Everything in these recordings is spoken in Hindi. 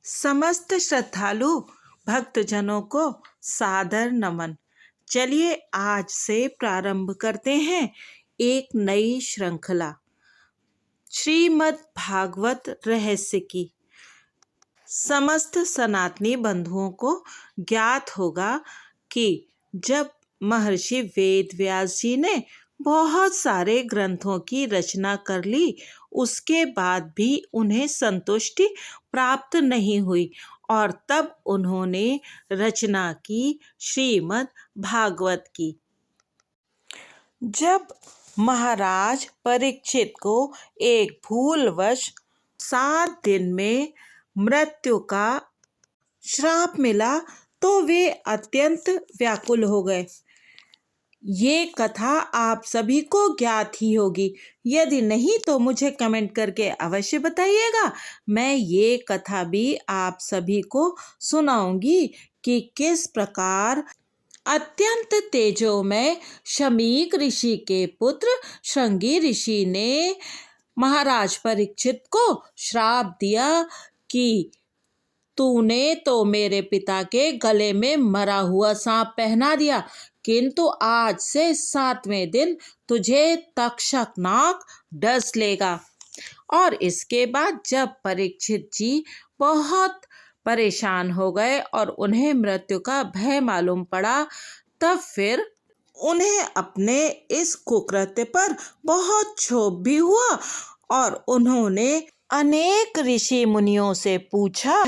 समस्त श्रद्धालु भक्तजनों को सादर नमन। चलिए आज से प्रारंभ करते हैं एक नई श्रृंखला श्रीमद् भागवत रहस्य की। समस्त सनातनी बंधुओं को ज्ञात होगा कि जब महर्षि वेद व्यास जी ने बहुत सारे ग्रंथों की रचना कर ली, उसके बाद भी उन्हें संतुष्टि प्राप्त नहीं हुई और तब उन्होंने रचना की श्रीमद् भागवत की। जब महाराज परीक्षित को एक भूलवश 7 दिन में मृत्यु का श्राप मिला तो वे अत्यंत व्याकुल हो गए। ये कथा आप सभी को ज्ञात ही होगी, यदि नहीं तो मुझे कमेंट करके अवश्य बताइएगा। मैं ये कथा भी आप सभी को सुनाऊंगी कि किस प्रकार अत्यंत तेजोमय शमीक ऋषि के पुत्र श्रृंगी ऋषि ने महाराज परीक्षित को श्राप दिया कि तूने तो मेरे पिता के गले में मरा हुआ सांप पहना दिया, किंतु आज से 7वें दिन तुझे तक्षक नाग डस लेगा। और इसके बाद जब परीक्षित जी बहुत परेशान हो गए और उन्हें मृत्यु का भय मालूम पड़ा, तब फिर उन्हें अपने इस कुकृत्य पर बहुत क्षोभ भी हुआ और उन्होंने अनेक ऋषि मुनियों से पूछा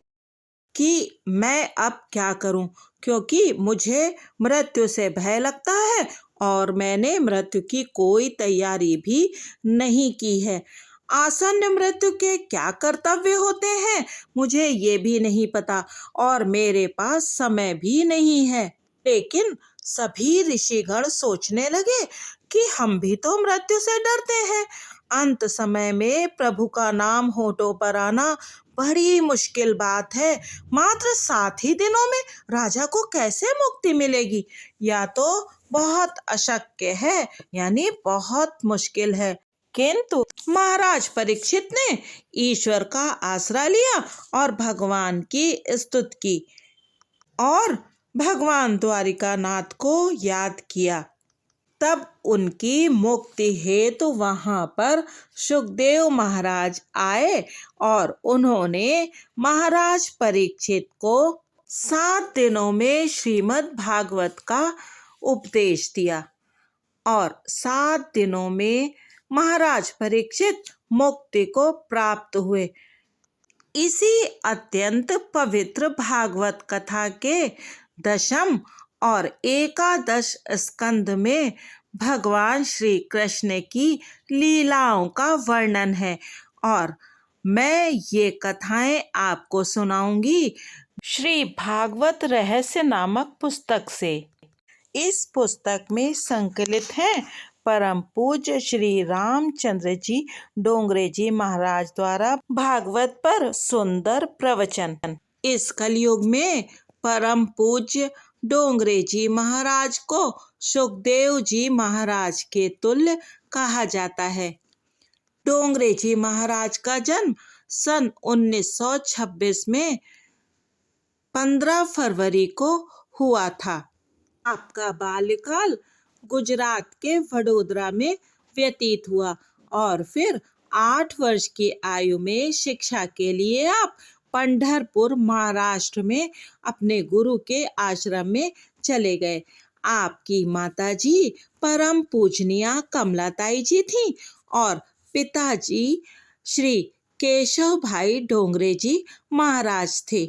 कि मैं अब क्या करूं, क्योंकि मुझे मृत्यु से भय लगता है और मैंने मृत्यु की कोई तैयारी भी नहीं की है। आसन्न मृत्यु के क्या कर्तव्य होते हैं मुझे ये भी नहीं पता और मेरे पास समय भी नहीं है। लेकिन सभी ऋषिगण सोचने लगे कि हम भी तो मृत्यु से डरते हैं। अंत समय में प्रभु का नाम होठों पर आना बड़ी मुश्किल बात है। मात्र 7 ही दिनों में राजा को कैसे मुक्ति मिलेगी? या तो बहुत अशक्य है, यानी बहुत मुश्किल है। किंतु महाराज परीक्षित ने ईश्वर का आसरा लिया और भगवान की स्तुति की और भगवान द्वारिकानाथ को याद किया। तब उनकी मुक्ति हेतु वहां पर सुखदेव महाराज आए और उन्होंने महाराज परीक्षित को 7 दिनों में श्रीमद् भागवत का उपदेश दिया और 7 दिनों में महाराज परीक्षित मुक्ति को प्राप्त हुए। इसी अत्यंत पवित्र भागवत कथा के 10 और 11 स्कंद में भगवान श्री कृष्ण की लीलाओं का वर्णन है और मैं ये कथाएं आपको सुनाऊंगी श्री भागवत रहस्य नामक पुस्तक से। इस पुस्तक में संकलित हैं परम पूज्य श्री रामचंद्र जी डोंगरे जी महाराज द्वारा भागवत पर सुंदर प्रवचन। इस कलयुग में परम पूज्य डोंगरे जी महाराज को सुखदेव जी महाराज के तुल्य कहा जाता है। डोंगरे जी महाराज का जन्म सन 1926 में 15 फरवरी को हुआ था। आपका बाल्यकाल गुजरात के वडोदरा में व्यतीत हुआ और फिर 8 वर्ष की आयु में शिक्षा के लिए आप पंढरपुर महाराष्ट्र में अपने गुरु के आश्रम में चले गए। आपकी माताजी परम पूजनीय कमलाताई जी थीं और पिताजी श्री केशव भाई डोंगरे जी महाराज थे।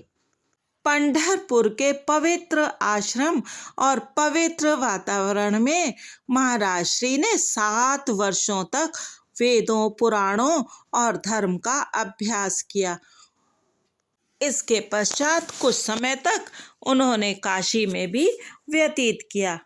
पंढरपुर के पवित्र आश्रम और पवित्र वातावरण में महाराज श्री ने 7 वर्षों तक वेदों, पुराणों और धर्म का अभ्यास किया। इसके पश्चात कुछ समय तक उन्होंने काशी में भी व्यतीत किया।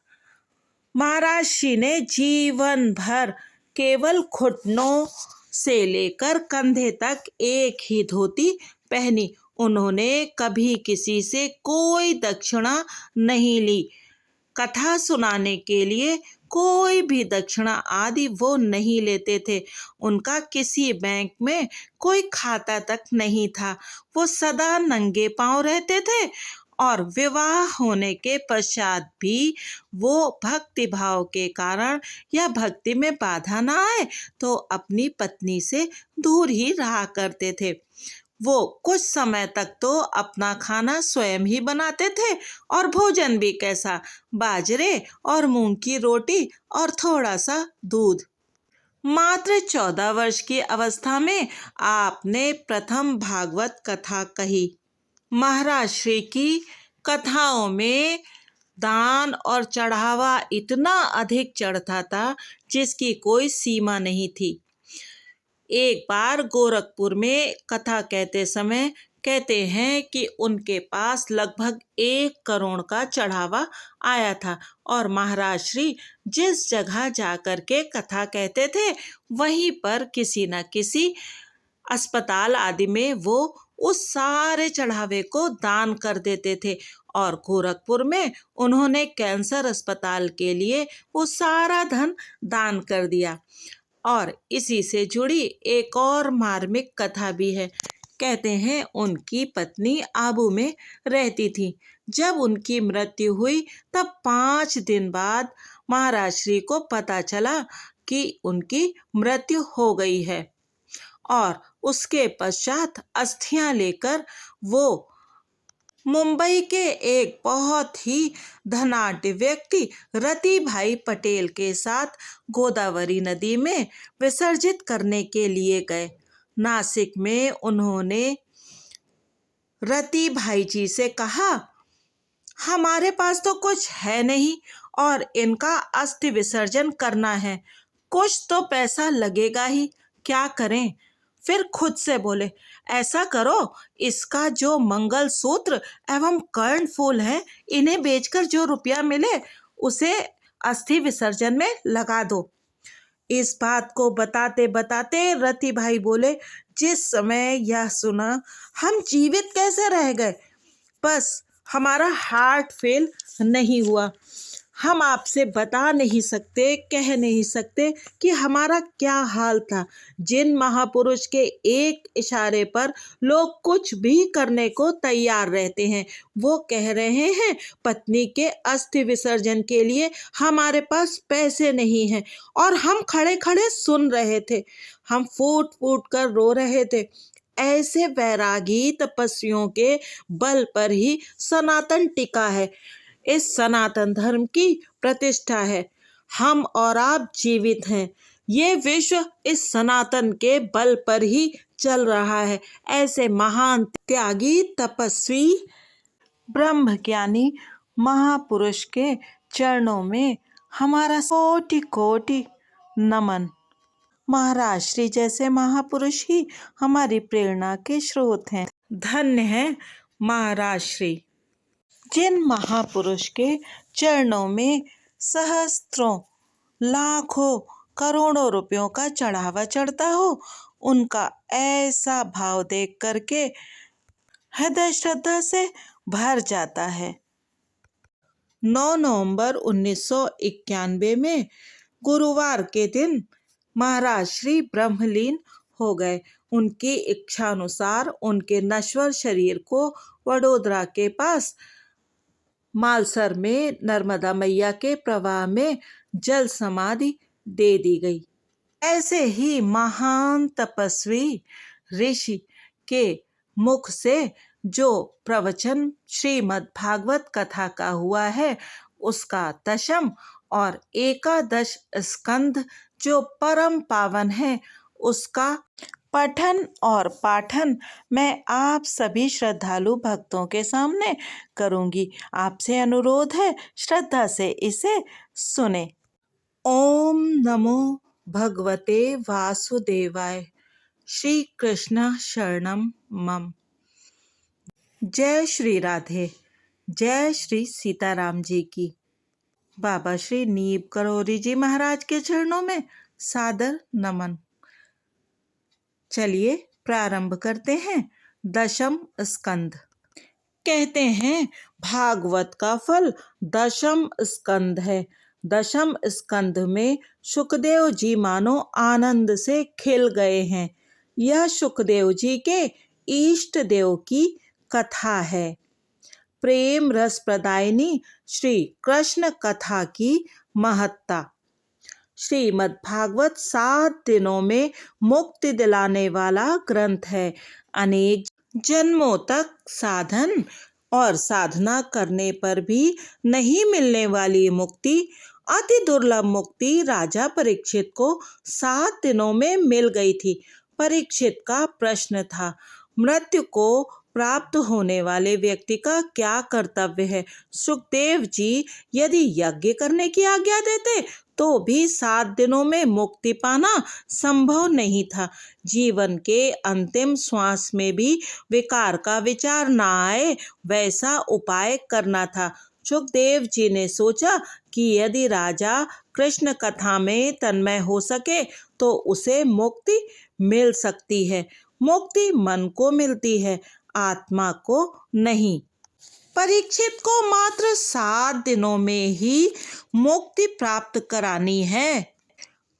महाराज श्री ने जीवन भर केवल घुटनों से लेकर कंधे तक एक ही धोती पहनी। उन्होंने कभी किसी से कोई दक्षिणा नहीं ली। कथा सुनाने के लिए कोई भी दक्षिणा आदि वो नहीं लेते थे। उनका किसी बैंक में कोई खाता तक नहीं था। वो सदा नंगे पांव रहते थे और विवाह होने के पश्चात भी वो भक्ति भाव के कारण या भक्ति में बाधा ना आए तो अपनी पत्नी से दूर ही रहा करते थे। वो कुछ समय तक तो अपना खाना स्वयं ही बनाते थे और भोजन भी कैसा, बाजरे और मूंग की रोटी और थोड़ा सा दूध। मात्र 14 वर्ष की अवस्था में आपने प्रथम भागवत कथा कही। महाराज श्री की कथाओं में दान और चढ़ावा इतना अधिक चढ़ता था जिसकी कोई सीमा नहीं थी। एक बार गोरखपुर में कथा कहते समय कहते हैं कि उनके पास लगभग 1 करोड़ का चढ़ावा आया था और महाराज श्री जिस जगह जाकर के कथा कहते थे वहीं पर किसी न किसी अस्पताल आदि में वो उस सारे चढ़ावे को दान कर देते थे और गोरखपुर में उन्होंने कैंसर अस्पताल के लिए वो सारा धन दान कर दिया। और इसी से जुड़ी एक और मार्मिक कथा भी है। कहते हैं उनकी पत्नी आबू में रहती थी। जब उनकी मृत्यु हुई तब 5 दिन बाद महाराज श्री को पता चला कि उनकी मृत्यु हो गई है और उसके पश्चात अस्थियां लेकर वो मुंबई के एक बहुत ही धनाढ्य व्यक्ति रति भाई पटेल के साथ गोदावरी नदी में विसर्जित करने के लिए गए। नासिक में उन्होंने रति भाई जी से कहा, हमारे पास तो कुछ है नहीं और इनका अस्थि विसर्जन करना है, कुछ तो पैसा लगेगा ही, क्या करें। फिर खुद से बोले, ऐसा करो, इसका जो मंगल सूत्र एवं कर्ण फूल है इन्हें बेचकर जो रुपया मिले उसे अस्थि विसर्जन में लगा दो। इस बात को बताते बताते रति भाई बोले, जिस समय यह सुना हम जीवित कैसे रह गए, बस हमारा हार्ट फेल नहीं हुआ। हम आपसे बता नहीं सकते, कह नहीं सकते कि हमारा क्या हाल था। जिन महापुरुष के एक इशारे पर लोग कुछ भी करने को तैयार रहते हैं, वो कह रहे हैं पत्नी के अस्थि विसर्जन के लिए हमारे पास पैसे नहीं हैं, और हम खड़े खड़े सुन रहे थे। हम फूट फूट कर रो रहे थे। ऐसे वैरागी तपस्वियों के बल पर ही सनातन टिका है। इस सनातन धर्म की प्रतिष्ठा है। हम और आप जीवित हैं। ये विश्व इस सनातन के बल पर ही चल रहा है। ऐसे महान त्यागी तपस्वी ब्रह्मज्ञानी महापुरुष के चरणों में हमारा कोटि कोटि नमन। महाराज श्री जैसे महापुरुष ही हमारी प्रेरणा के स्रोत हैं। धन्य है महाराज श्री। जिन महापुरुष के चरणों में सहस्त्रों लाखों करोड़ों रुपयों का चढ़ावा चढ़ता हो, उनका ऐसा भाव देख करके हृदय श्रद्धा से भर जाता है। 9 नवंबर 1991 में गुरुवार के दिन महाराज श्री ब्रह्मलीन हो गए। उनकी इच्छानुसार उनके नश्वर शरीर को वडोदरा के पास मालसर में नर्मदा मैया के प्रवाह में जल समाधि दे दी गई। ऐसे ही महान तपस्वी ऋषि के मुख से जो प्रवचन श्रीमद् भागवत कथा का हुआ है, उसका 10वीं और 11 स्कंध जो परम पावन है, उसका पठन और पाठन मैं आप सभी श्रद्धालु भक्तों के सामने करूंगी। आपसे अनुरोध है, श्रद्धा से इसे सुने। ओम नमो भगवते वासुदेवाय। श्री कृष्ण शरणम मम। जय श्री राधे। जय श्री सीताराम जी की। बाबा श्री नीब करोरी जी महाराज के चरणों में सादर नमन। चलिए प्रारंभ करते हैं। 10वां स्कंद। कहते हैं भागवत का फल 10वां स्कंद है। दशम स्कंध में सुखदेव जी मानो आनंद से खिल गए हैं। यह सुखदेव जी के इष्ट देव की कथा है। प्रेम रस प्रदायिनी श्री कृष्ण कथा की महत्ता। श्रीमद् भागवत 7 दिनों में मुक्ति दिलाने वाला ग्रंथ है। अनेक जन्मों तक साधन और साधना करने पर भी नहीं मिलने वाली मुक्ति, अति दुर्लभ मुक्ति राजा परीक्षित को 7 दिनों में मिल गई थी। परीक्षित का प्रश्न था, मृत्यु को प्राप्त होने वाले व्यक्ति का क्या कर्तव्य है? सुखदेव जी यदि यज्ञ करने की आज्ञा देते तो भी 7 दिनों में मुक्ति पाना संभव नहीं था। जीवन के अंतिम श्वास में भी विकार का विचार न आए वैसा उपाय करना था। सुखदेव जी ने सोचा कि यदि राजा कृष्ण कथा में तन्मय हो सके तो उसे मुक्ति मिल सकती है। मुक्ति मन को मिलती है, आत्मा को नहीं। परीक्षित को मात्र 7 दिनों में ही मुक्ति प्राप्त करानी है।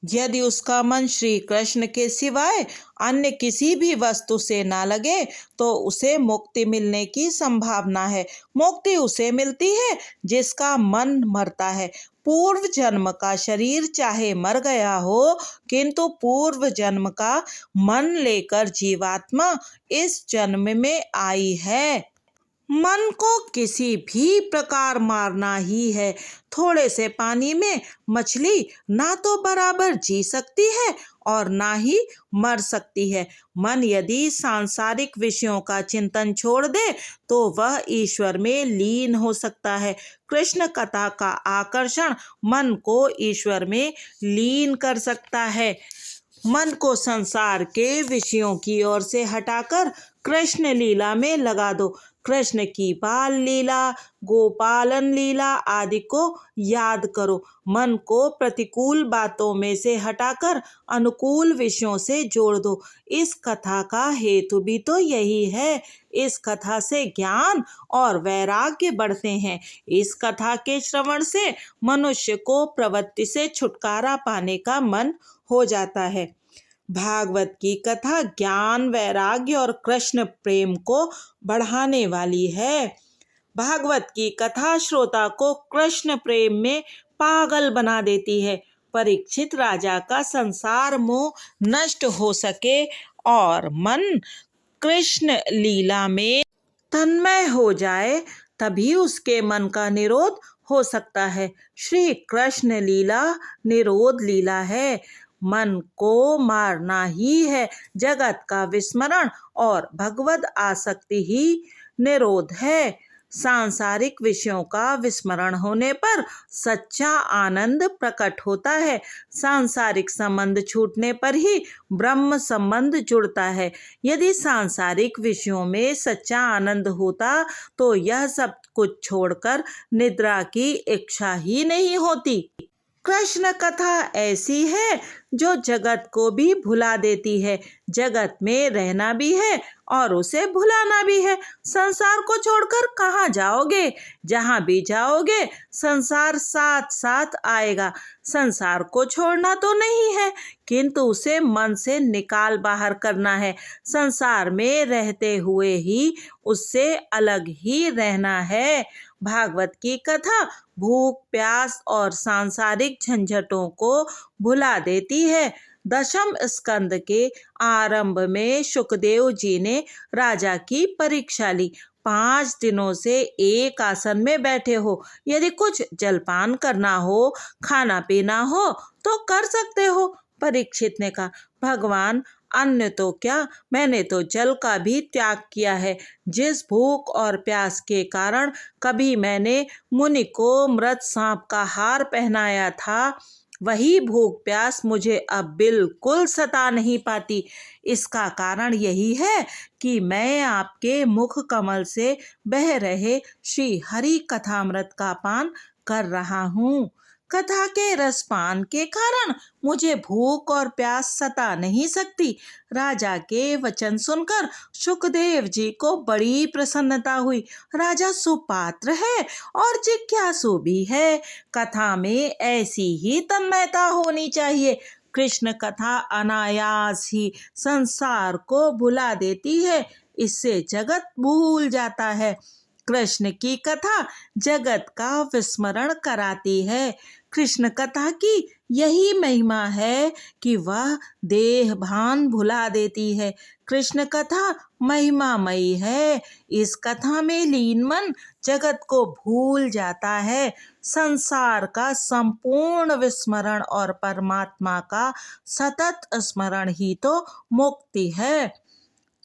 यदि उसका मन श्री कृष्ण के सिवाय अन्य किसी भी वस्तु से ना लगे तो उसे मुक्ति मिलने की संभावना है। मुक्ति उसे मिलती है जिसका मन मरता है। पूर्व जन्म का शरीर चाहे मर गया हो, किंतु पूर्व जन्म का मन लेकर जीवात्मा इस जन्म में आई है। मन को किसी भी प्रकार मारना ही है। थोड़े से पानी में मछली ना तो बराबर जी सकती है और ना ही मर सकती है। मन यदि सांसारिक विषयों का चिंतन छोड़ दे तो वह ईश्वर में लीन हो सकता है। कृष्ण कथा का आकर्षण मन को ईश्वर में लीन कर सकता है। मन को संसार के विषयों की ओर से हटाकर कृष्ण लीला में लगा दो। कृष्ण की बाल लीला, गोपालन लीला आदि को याद करो। मन को प्रतिकूल बातों में से हटाकर अनुकूल विषयों से जोड़ दो। इस कथा का हेतु भी तो यही है। इस कथा से ज्ञान और वैराग्य बढ़ते हैं। इस कथा के श्रवण से मनुष्य को प्रवृत्ति से छुटकारा पाने का मन हो जाता है। भागवत की कथा ज्ञान, वैराग्य और कृष्ण प्रेम को बढ़ाने वाली है। भागवत की कथा श्रोता को कृष्ण प्रेम में पागल बना देती है। परीक्षित राजा का संसार मोह नष्ट हो सके और मन कृष्ण लीला में तन्मय हो जाए तभी उसके मन का निरोध हो सकता है। श्री कृष्ण लीला निरोध लीला है। मन को मारना ही है। जगत का विस्मरण और भगवद आसक्ति ही निरोध है। सांसारिक विषयों का विस्मरण होने पर सच्चा आनंद प्रकट होता है। सांसारिक संबंध छूटने पर ही ब्रह्म संबंध जुड़ता है। यदि सांसारिक विषयों में सच्चा आनंद होता तो यह सब कुछ छोड़कर निद्रा की इच्छा ही नहीं होती। कृष्ण कथा ऐसी है जो जगत को भी भुला देती है। जगत में रहना भी है और उसे भुलाना भी है। संसार को छोड़कर कहाँ जाओगे? जहाँ भी जाओगे संसार साथ साथ आएगा। संसार को छोड़ना तो नहीं है, किंतु उसे मन से निकाल बाहर करना है। संसार में रहते हुए ही उससे अलग ही रहना है। भागवत की कथा भूख, प्यास और सांसारिक झंझटों को भुला देती है। दशम स्कंद के आरंभ में सुखदेव जी ने राजा की परीक्षा ली। 5 दिनों से एक आसन में बैठे हो। यदि कुछ जलपान करना हो, खाना पीना हो तो कर सकते हो। परीक्षित ने कहा, भगवान अन्न तो क्या, मैंने तो जल का भी त्याग किया है। जिस भूख और प्यास के कारण कभी मैंने मुनि को मृत सांप का हार पहनाया था, वही भूख प्यास मुझे अब बिल्कुल सता नहीं पाती। इसका कारण यही है कि मैं आपके मुख कमल से बह रहे श्री हरि कथामृत का पान कर रहा हूँ। कथा के रसपान के कारण मुझे भूख और प्यास सता नहीं सकती। राजा के वचन सुनकर सुखदेव जी को बड़ी प्रसन्नता हुई। राजा सुपात्र है और जिज्ञासु भी है। कथा में ऐसी ही तन्मयता होनी चाहिए। कृष्ण कथा अनायास ही संसार को भुला देती है, इससे जगत भूल जाता है। कृष्ण की कथा जगत का विस्मरण कराती है। कृष्ण कथा की यही महिमा है कि वह देह भान भुला देती है। कृष्ण कथा महिमामयी है। इस कथा में लीन मन जगत को भूल जाता है। संसार का संपूर्ण विस्मरण और परमात्मा का सतत स्मरण ही तो मुक्ति है।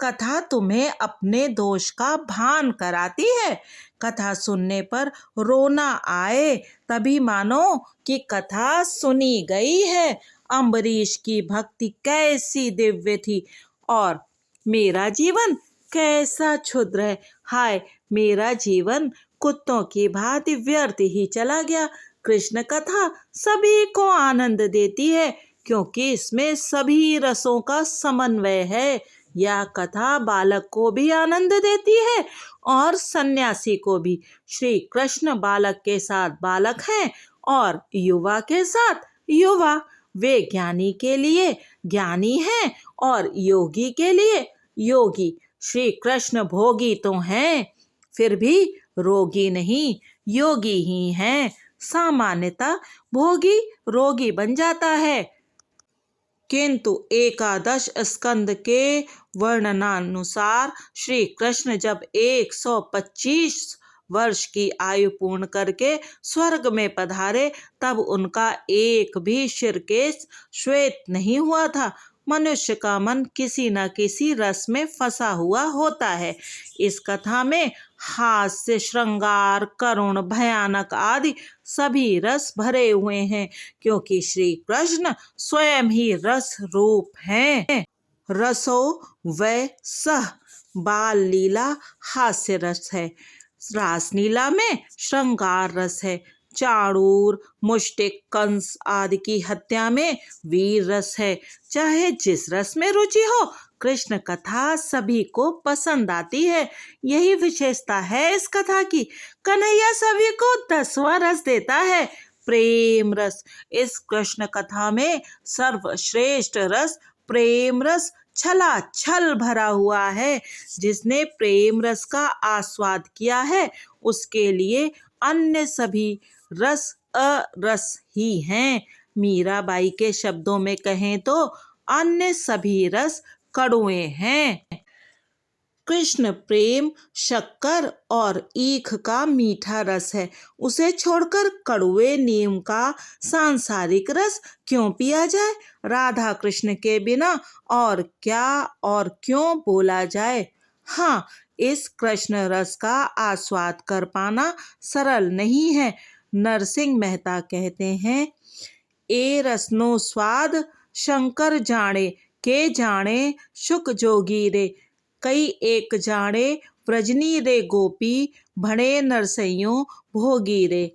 कथा तुम्हें अपने दोष का भान कराती है। कथा सुनने पर रोना आए तभी मानो कि कथा सुनी गई है। अम्बरीश की भक्ति कैसी दिव्य थी और मेरा जीवन कैसा क्षुद्र है। हाय, मेरा जीवन कुत्तों की भांति व्यर्थ ही चला गया। कृष्ण कथा सभी को आनंद देती है क्योंकि इसमें सभी रसों का समन्वय है। यह कथा बालक को भी आनंद देती है और सन्यासी को भी। श्री कृष्ण बालक के साथ बालक हैं और युवा के साथ युवा। वे ज्ञानी के लिए ज्ञानी हैं और योगी के लिए योगी। श्री कृष्ण भोगी तो हैं, फिर भी रोगी नहीं, योगी ही हैं। सामान्यतः भोगी रोगी बन जाता है, किंतु एकादश स्कंद के वर्णनानुसार श्री कृष्ण जब 125 वर्ष की आयु पूर्ण करके स्वर्ग में पधारे तब उनका एक भी शिरकेश श्वेत नहीं हुआ था। मनुष्य का मन किसी न किसी रस में फंसा हुआ होता है। इस कथा में हास्य, श्रृंगार, करुण, भयानक आदि सभी रस भरे हुए हैं क्योंकि श्री कृष्ण स्वयं ही रस रूप हैं। रसो वै सह। बाल लीला हास्य रस है, रासलीला में श्रृंगार रस है, चाणूर, मुष्टिक, कंस आदि की हत्या में वीर रस है। चाहे जिस रस में रुचि हो, कृष्ण कथा सभी को पसंद आती है। यही विशेषता है इस कथा की। कन्हैया सभी को 10वां रस देता है, प्रेम रस। इस कृष्ण कथा में सर्वश्रेष्ठ रस प्रेम रस छलाछल भरा हुआ है। जिसने प्रेम रस का आस्वाद किया है उसके लिए अन्य सभी रस अरस ही हैं। मीराबाई के शब्दों में कहें तो अन्य सभी रस कड़ुए हैं। कृष्ण प्रेम शक्कर और ईख का मीठा रस है। उसे छोड़कर कड़ुए नीम का सांसारिक रस क्यों पिया जाए। राधा कृष्ण के बिना और क्या और क्यों बोला जाए। हाँ, इस कृष्ण रस का आस्वाद कर पाना सरल नहीं है। नरसिंह मेहता कहते हैं, ए रसनो स्वाद शंकर जाने, के जाने शुक जोगी रे। कई एक जाने व्रजनी रे गोपी, भणे नरसइयों भोगी रे।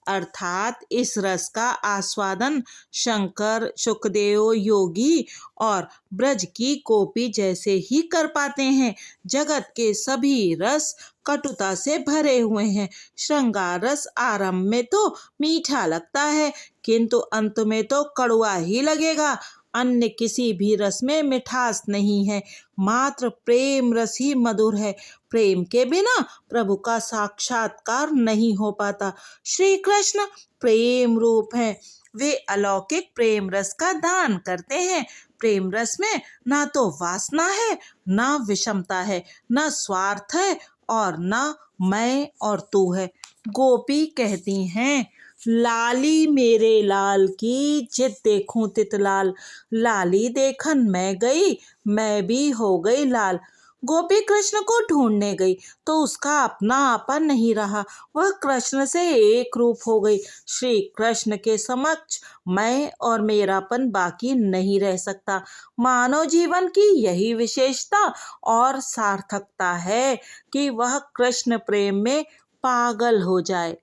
अर्थात इस रस का आस्वादन शंकर, शुकदेव, योगी और ब्रज की गोपी जैसे ही कर पाते हैं। जगत के सभी रस कटुता से भरे हुए हैं। श्रृंगार रस आरंभ में तो मीठा लगता है किंतु अंत में तो कड़वा ही लगेगा। अन्य किसी भी रस में मिठास नहीं है, मात्र प्रेम रस ही मधुर है। प्रेम के बिना प्रभु का साक्षात्कार नहीं हो पाता। श्री कृष्ण प्रेम रूप हैं। वे अलौकिक प्रेम रस का दान करते हैं। प्रेम रस में ना तो वासना है, ना विषमता है, ना स्वार्थ है और ना मैं और तू है। गोपी कहती हैं, लाली मेरे लाल की जित देखूं तित लाल। लाली देखन मैं गई, मैं भी हो गई लाल। गोपी कृष्ण को ढूंढने गई तो उसका अपना आपन नहीं रहा, वह कृष्ण से एक रूप हो गई। श्री कृष्ण के समक्ष मैं और मेरापन बाकी नहीं रह सकता। मानव जीवन की यही विशेषता और सार्थकता है कि वह कृष्ण प्रेम में पागल हो जाए।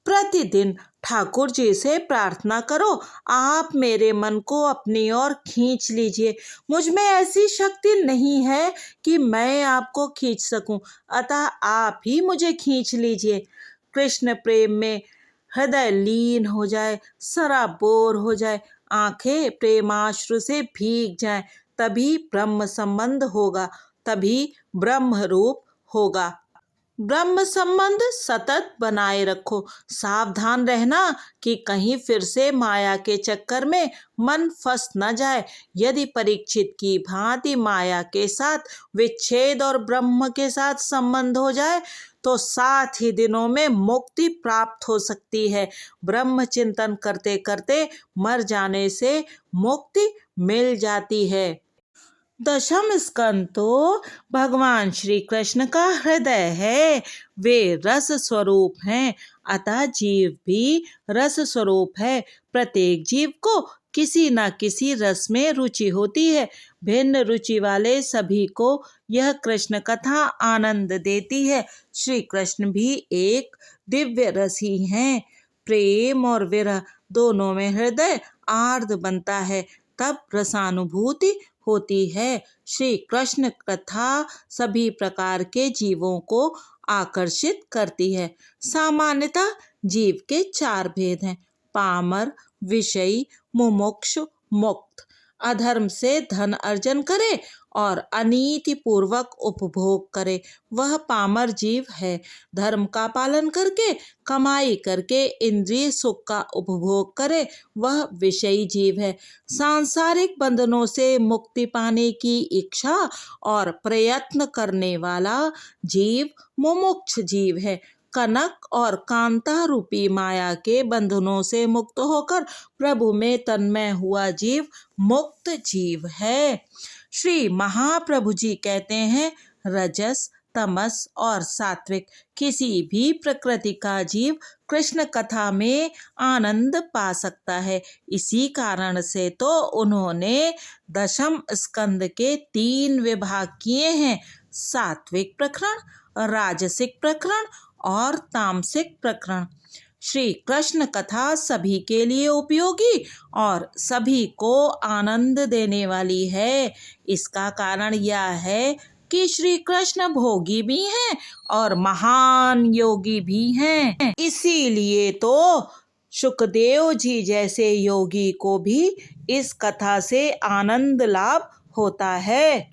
प्रतिदिन ठाकुर जी से प्रार्थना करो, आप मेरे मन को अपनी ओर खींच लीजिए। मुझ में ऐसी शक्ति नहीं है कि मैं आपको खींच सकूं, अतः आप ही मुझे खींच लीजिए। कृष्ण प्रेम में हृदय लीन हो जाए, सराबोर हो जाए, आंखें प्रेमाश्रु से भीग जाएं, तभी ब्रह्म संबंध होगा, तभी ब्रह्म रूप होगा। ब्रह्म संबंध सतत बनाए रखो। सावधान रहना कि कहीं फिर से माया के चक्कर में मन फंस न जाए। यदि परीक्षित की भांति माया के साथ विच्छेद और ब्रह्म के साथ संबंध हो जाए तो 7 ही दिनों में मुक्ति प्राप्त हो सकती है। ब्रह्म चिंतन करते करते मर जाने से मुक्ति मिल जाती है। दशम स्कंद तो भगवान श्री कृष्ण का हृदय है, वे रस स्वरूप हैं, अतः जीव भी रस स्वरूप है। प्रत्येक जीव को किसी न किसी रस में रुचि होती है। भिन्न रुचि वाले सभी को यह कृष्ण कथा आनंद देती है। श्री कृष्ण भी एक दिव्य रस ही हैं। प्रेम और विरह दोनों में हृदय आर्द्र बनता है, तब रसानुभूति होती है। श्री कृष्ण कथा सभी प्रकार के जीवों को आकर्षित करती है। सामान्यतः जीव के 4 भेद हैं: पामर, विषयी, मुमुक्षु, मुक्त। अधर्म से धन अर्जन करे और अनीति पूर्वक उपभोग करे, वह पामर जीव है। धर्म का पालन करके कमाई करके इंद्रिय सुख का उपभोग करे, वह विषयी जीव है। सांसारिक बंधनों से मुक्ति पाने की इच्छा और प्रयत्न करने वाला जीव मुमुक्ष जीव है। कनक और कांता रूपी माया के बंधनों से मुक्त होकर प्रभु में तन्मय हुआ जीव मुक्त जीव है। श्री महाप्रभु जी कहते हैं, रजस, तमस और सात्विक किसी भी प्रकृति का जीव कृष्ण कथा में आनंद पा सकता है। इसी कारण से तो उन्होंने दशम स्कंद के 3 विभाग किए हैं: सात्विक प्रकरण, राजसिक प्रकरण और तामसिक प्रकरण। श्री कृष्ण कथा सभी के लिए उपयोगी और सभी को आनंद देने वाली है। इसका कारण यह है कि श्री कृष्ण भोगी भी हैं और महान योगी भी हैं। इसीलिए तो सुखदेव जी जैसे योगी को भी इस कथा से आनंद लाभ होता है।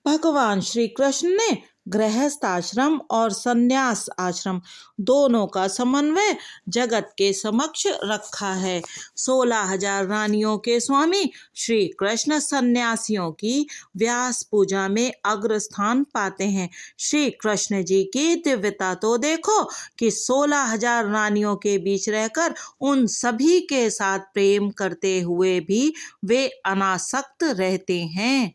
भगवान श्री कृष्ण ने गृहस्थ आश्रम और संन्यास आश्रम दोनों का समन्वय जगत के समक्ष रखा है। 16,000 रानियों के स्वामी श्री कृष्ण सन्यासियों की व्यास पूजा में अग्र स्थान पाते हैं। श्री कृष्ण जी की दिव्यता तो देखो कि 16,000 रानियों के बीच रहकर उन सभी के साथ प्रेम करते हुए भी वे अनासक्त रहते हैं।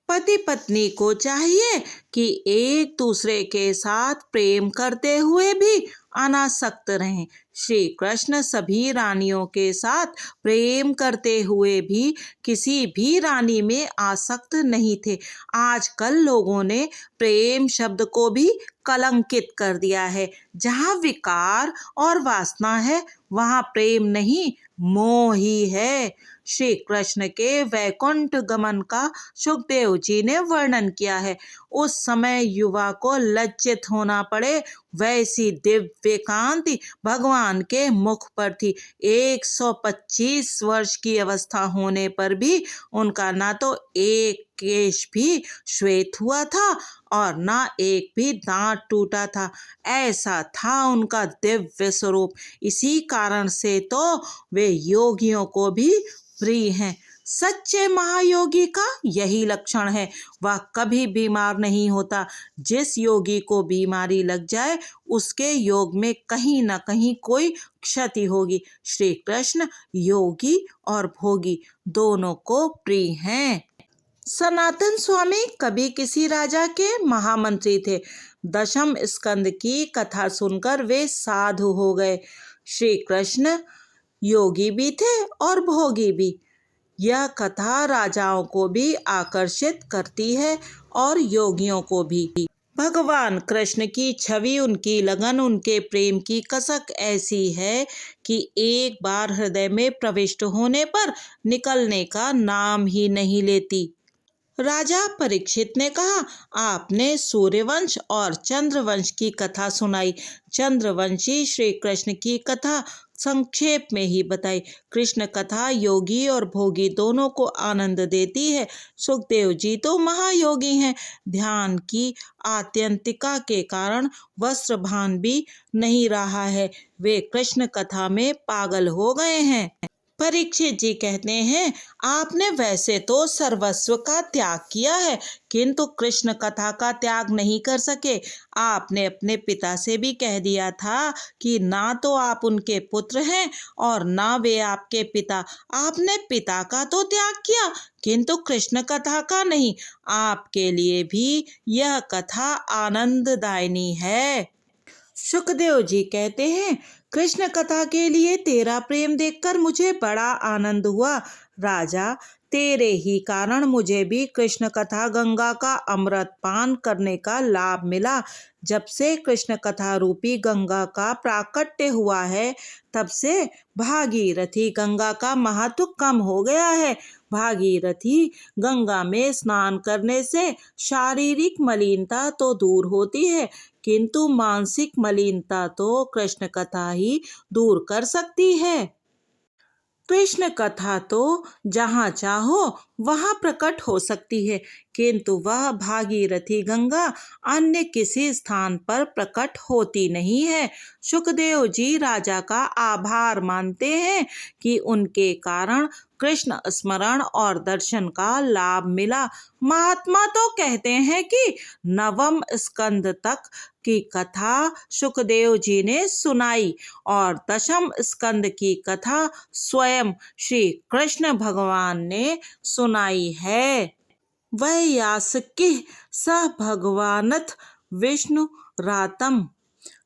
पति पत्नी को चाहिए कि एक दूसरे के साथ प्रेम करते हुए भी अनासक्त रहें। श्री कृष्ण सभी रानियों के साथ प्रेम करते हुए भी किसी भी रानी में आसक्त नहीं थे। आजकल लोगों ने प्रेम शब्द को भी कलंकित कर दिया है। जहाँ विकार और वासना है वहाँ प्रेम नहीं, मोह ही है। श्री कृष्ण के वैकुंठ गमन का सुखदेव जी ने वर्णन किया है। उस समय युवा को लज्जित होना पड़े वैसी दिव्य कांति भगवान के मुख पर थी। 125 वर्ष की अवस्था होने पर भी उनका ना तो एक केश भी श्वेत हुआ था और ना एक भी दांत टूटा था। ऐसा था उनका दिव्य स्वरूप। इसी कारण से तो वे योगियों को भी प्रिय हैं। सच्चे महायोगी का यही लक्षण है, वह कभी बीमार नहीं होता। जिस योगी को बीमारी लग जाए उसके योग में कहीं न कहीं कोई क्षति होगी। श्री कृष्ण योगी और भोगी दोनों को प्रिय हैं। सनातन स्वामी कभी किसी राजा के महामंत्री थे। दशम स्कंद की कथा सुनकर वे साधु हो गए। श्री कृष्ण योगी भी थे और भोगी भी। यह कथा राजाओं को भी आकर्षित करती है और योगियों को भी। भगवान कृष्ण की छवि, उनकी लगन, उनके प्रेम की कसक ऐसी है कि एक बार हृदय में प्रविष्ट होने पर निकलने का नाम ही नहीं लेती। राजा परीक्षित ने कहा, आपने सूर्यवंश और चंद्रवंश की कथा सुनाई। चंद्रवंशी श्री कृष्ण की कथा संक्षेप में ही बताई। कृष्ण कथा योगी और भोगी दोनों को आनंद देती है। सुखदेव जी तो महायोगी हैं। ध्यान की आत्यंतिका के कारण वस्त्र भान भी नहीं रहा है। वे कृष्ण कथा में पागल हो गए हैं। परीक्षित जी कहते हैं, आपने वैसे तो सर्वस्व का त्याग किया है, किंतु कृष्ण कथा का त्याग नहीं कर सके। आपने अपने पिता से भी कह दिया था कि ना तो आप उनके पुत्र हैं और ना वे आपके पिता। आपने पिता का तो त्याग किया, किंतु कृष्ण कथा का नहीं। आपके लिए भी यह कथा आनंददायिनी है। सुखदेव जी कहते हैं, कृष्ण कथा के लिए तेरा प्रेम देखकर मुझे बड़ा आनंद हुआ। राजा, तेरे ही कारण मुझे भी कृष्ण कथा गंगा का अमृत पान करने का लाभ मिला। जब से कृष्ण कथा रूपी गंगा का प्राकट्य हुआ है, तब से भागीरथी गंगा का महत्व कम हो गया है। भागीरथी गंगा में स्नान करने से शारीरिक मलिनता तो दूर होती है, किंतु मानसिक मलिनता तो कृष्ण कथा ही दूर कर सकती है। कृष्ण कथा तो जहाँ चाहो वहाँ प्रकट हो सकती है, किंतु वह भागीरथी गंगा अन्य किसी स्थान पर प्रकट होती नहीं है। सुखदेव जी राजा का आभार मानते हैं कि उनके कारण कृष्ण स्मरण और दर्शन का लाभ मिला। महात्मा तो कहते हैं कि नवम स्कंद तक की कथा सुखदेव जी ने सुनाई और दशम स्कंद की कथा स्वयं श्री कृष्ण भगवान ने सुनाई है। वैयासकिः स भगवानथ विष्णु रातम।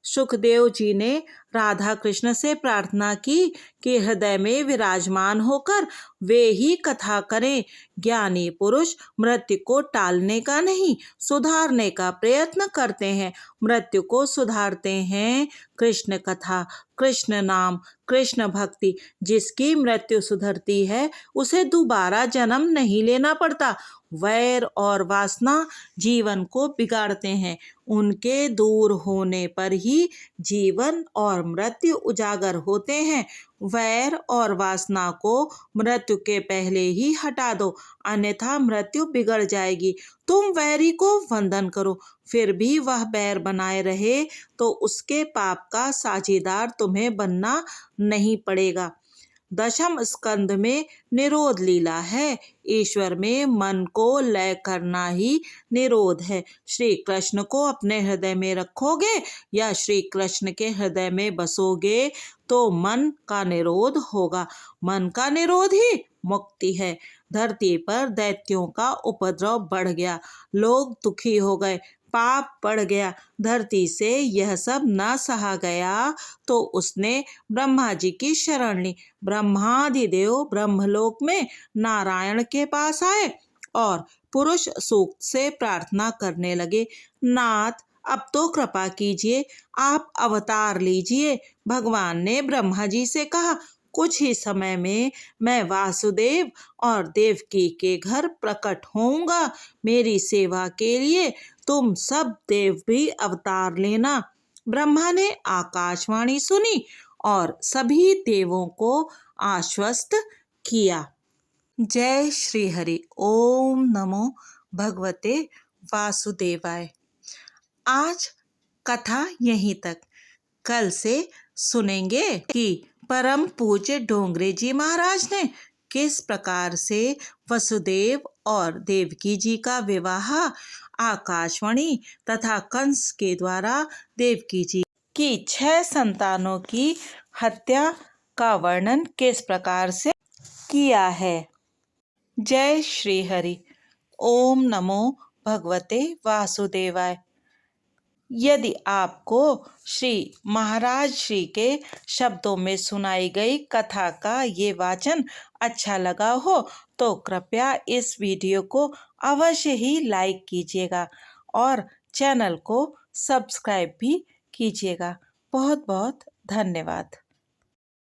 सुखदेव जी ने राधा कृष्ण से प्रार्थना की कि हृदय में विराजमान होकर वे ही कथा करें। ज्ञानी पुरुष मृत्यु को टालने का नहीं, सुधारने का प्रयत्न करते हैं। मृत्यु को सुधारते हैं कृष्ण कथा, कृष्ण नाम, कृष्ण भक्ति। जिसकी मृत्यु सुधरती है उसे दोबारा जन्म नहीं लेना पड़ता। वैर और वासना जीवन को बिगाड़ते हैं। उनके दूर होने पर ही जीवन और मृत्यु उजागर होते हैं। वैर और वासना को मृत्यु के पहले ही हटा दो, अन्यथा मृत्यु बिगड़ जाएगी। तुम वैरी को वंदन करो, फिर भी वह बैर बनाए रहे तो उसके पाप का साझीदार तुम्हें बनना नहीं पड़ेगा। दशम स्कंद में निरोध लीला है। ईश्वर में मन को लय करना ही निरोध है। श्री कृष्ण को अपने हृदय में रखोगे या श्री कृष्ण के हृदय में बसोगे तो मन का निरोध होगा। मन का निरोध ही मुक्ति है। धरती पर दैत्यों का उपद्रव बढ़ गया, लोग दुखी हो गए, पाप बढ़ गया। धरती से यह सब न सहा गया तो उसने ब्रह्मा जी की शरण ली। ब्रह्मादिदेव ब्रह्मलोक में नारायण के पास आए और पुरुष सूक्त से प्रार्थना करने लगे, नाथ अब तो कृपा कीजिए, आप अवतार लीजिए। भगवान ने ब्रह्मा जी से कहा, कुछ ही समय में मैं वासुदेव और देवकी के घर प्रकट होऊंगा। मेरी सेवा के लिए तुम सब देव भी अवतार लेना। ब्रह्मा ने आकाशवाणी सुनी और सभी देवों को आश्वस्त किया। जय श्री हरि। ओम नमो भगवते वासुदेवाय। आज कथा यहीं तक। कल से सुनेंगे कि परम पूज्य डोंगरे जी महाराज ने किस प्रकार से वसुदेव और देवकी जी का विवाह आकाशवाणी तथा कंस के द्वारा देवकी जी की 6 संतानों की हत्या का वर्णन किस प्रकार से किया है। जय श्री हरि। ओम नमो भगवते वासुदेवाय। यदि आपको श्री महाराज श्री के शब्दों में सुनाई गई कथा का ये वाचन अच्छा लगा हो तो कृपया इस वीडियो को अवश्य ही लाइक कीजिएगा और चैनल को सब्सक्राइब भी कीजिएगा। बहुत बहुत धन्यवाद।